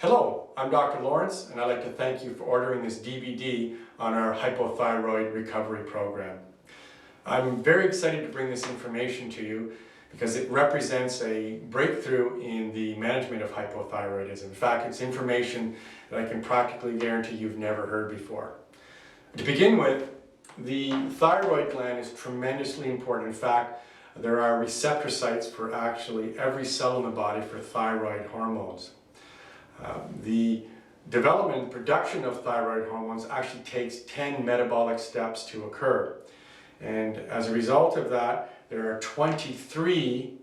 Hello, I'm Dr. Lawrence, and I'd like to thank you for ordering this DVD on our hypothyroid recovery program. I'm very excited to bring this information to you because it represents a breakthrough in the management of hypothyroidism. In fact, it's information that I can practically guarantee you've never heard before. To begin with, the thyroid gland is tremendously important. In fact, there are receptor sites for actually every cell in the body for thyroid hormones. The development and production of thyroid hormones actually takes 10 metabolic steps to occur. And as a result of that, there are 23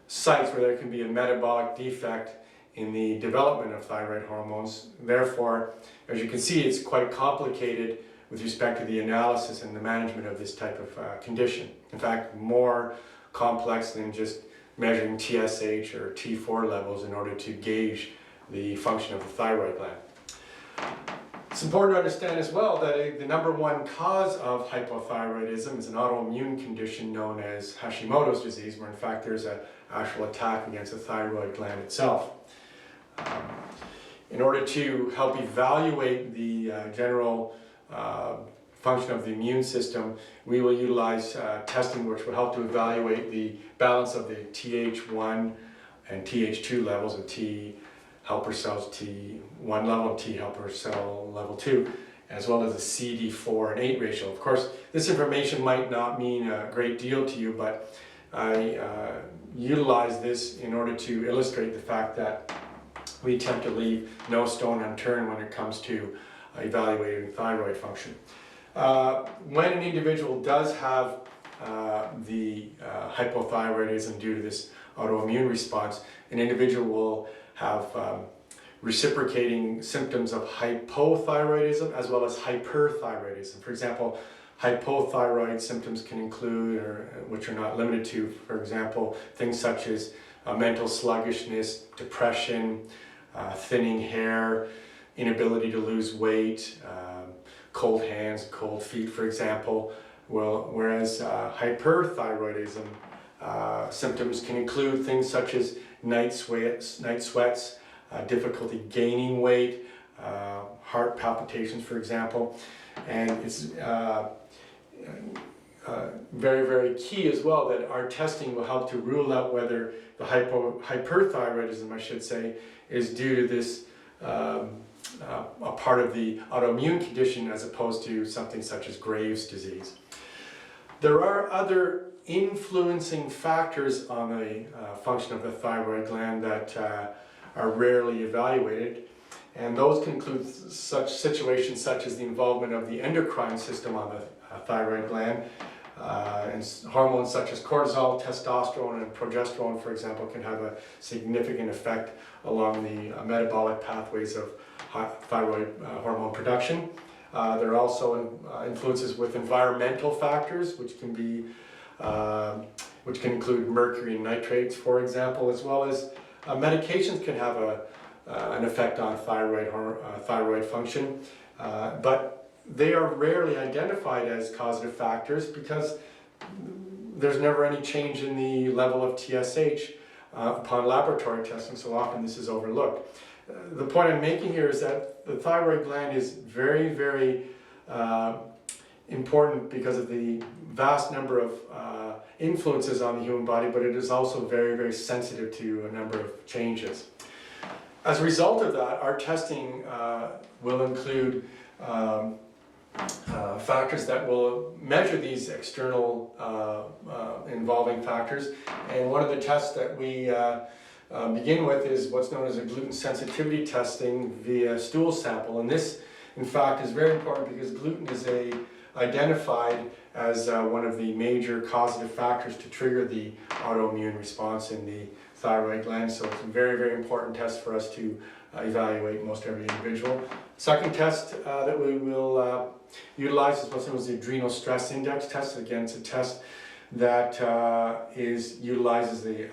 sites where there can be a metabolic defect in the development of thyroid hormones. Therefore, as you can see, it's quite complicated with respect to the analysis and the management of this type of condition. In fact, more complex than just measuring TSH or T4 levels in order to gauge the function of the thyroid gland. It's important to understand as well that the number one cause of hypothyroidism is an autoimmune condition known as Hashimoto's disease, where in fact there's an actual attack against the thyroid gland itself. In order to help evaluate the general function of the immune system, we will utilize testing which will help to evaluate the balance of the Th1 and Th2 levels of T helper cells T1 level and T helper cell level 2, as well as the CD4 and 8 ratio. Of course, this information might not mean a great deal to you, but I utilize this in order to illustrate the fact that we attempt to leave no stone unturned when it comes to evaluating thyroid function. When an individual does have the hypothyroidism due to this autoimmune response, an individual will have reciprocating symptoms of hypothyroidism as well as hyperthyroidism. For example, hypothyroid symptoms can include, which are not limited to, for example, things such as mental sluggishness, depression, thinning hair, inability to lose weight, cold hands, cold feet, for example. Whereas hyperthyroidism symptoms can include things such as night sweats, difficulty gaining weight, heart palpitations, for example. And it's very, very key as well that our testing will help to rule out whether the hyperthyroidism, I should say, is due to this a part of the autoimmune condition as opposed to something such as Graves' disease. There are other influencing factors on the function of the thyroid gland that are rarely evaluated, and those can include such situations such as the involvement of the endocrine system on the thyroid gland, and hormones such as cortisol, testosterone, and progesterone, for example, can have a significant effect along the metabolic pathways of thyroid hormone production. There are also influences with environmental factors, which can include mercury and nitrates, for example, as well as medications can have an effect on thyroid function, but they are rarely identified as causative factors because there's never any change in the level of TSH upon laboratory testing, so often this is overlooked. The point I'm making here is that the thyroid gland is very, very important because of the vast number of influences on the human body, but it is also very, very sensitive to a number of changes. As a result of that, our testing will include factors that will measure these external involving factors, and one of the tests that we begin with is what's known as a gluten sensitivity testing via stool sample. And this, in fact, is very important because gluten is identified as one of the major causative factors to trigger the autoimmune response in the thyroid gland. So it's a very, very important test for us to evaluate most every individual. Second test that we will utilize is what's known as the adrenal stress index test. Again, it's a test that utilizes the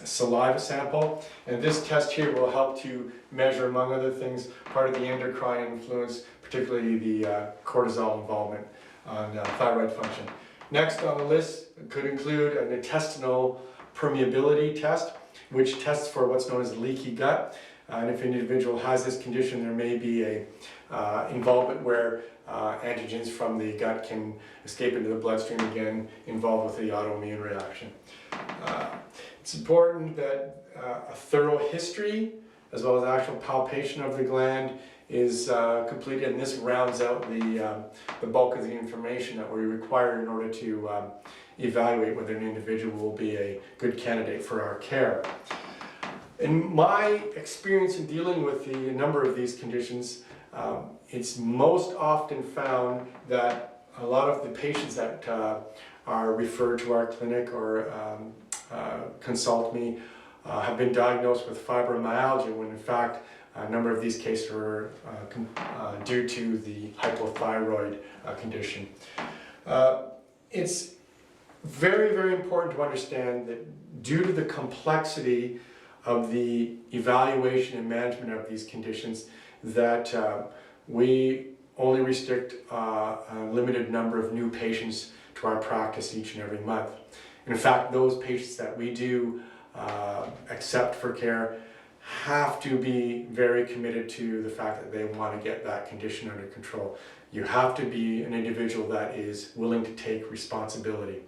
saliva sample, and this test here will help to measure, among other things, part of the endocrine influence, particularly the cortisol involvement on thyroid function. Next on the list could include an intestinal permeability test, which tests for what's known as leaky gut. And if an individual has this condition, there may be a involvement where antigens from the gut can escape into the bloodstream again, involved with the autoimmune reaction. It's important that a thorough history as well as actual palpation of the gland is completed, and this rounds out the bulk of the information that we require in order to evaluate whether an individual will be a good candidate for our care. In my experience in dealing with the number of these conditions, it's most often found that a lot of the patients that are referred to our clinic or consult me have been diagnosed with fibromyalgia, when in fact a number of these cases are due to the hypothyroid condition. It's very, very important to understand that due to the complexity of the evaluation and management of these conditions, that we only restrict a limited number of new patients to our practice each and every month. In fact, those patients that we do accept for care have to be very committed to the fact that they want to get that condition under control. You have to be an individual that is willing to take responsibility.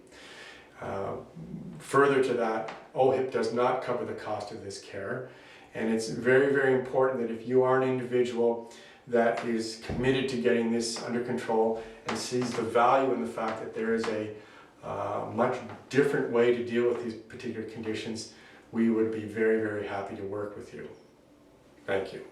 Further to that, OHIP does not cover the cost of this care, and it's very, very important that if you are an individual that is committed to getting this under control and sees the value in the fact that there is a much different way to deal with these particular conditions, we would be very, very happy to work with you. Thank you.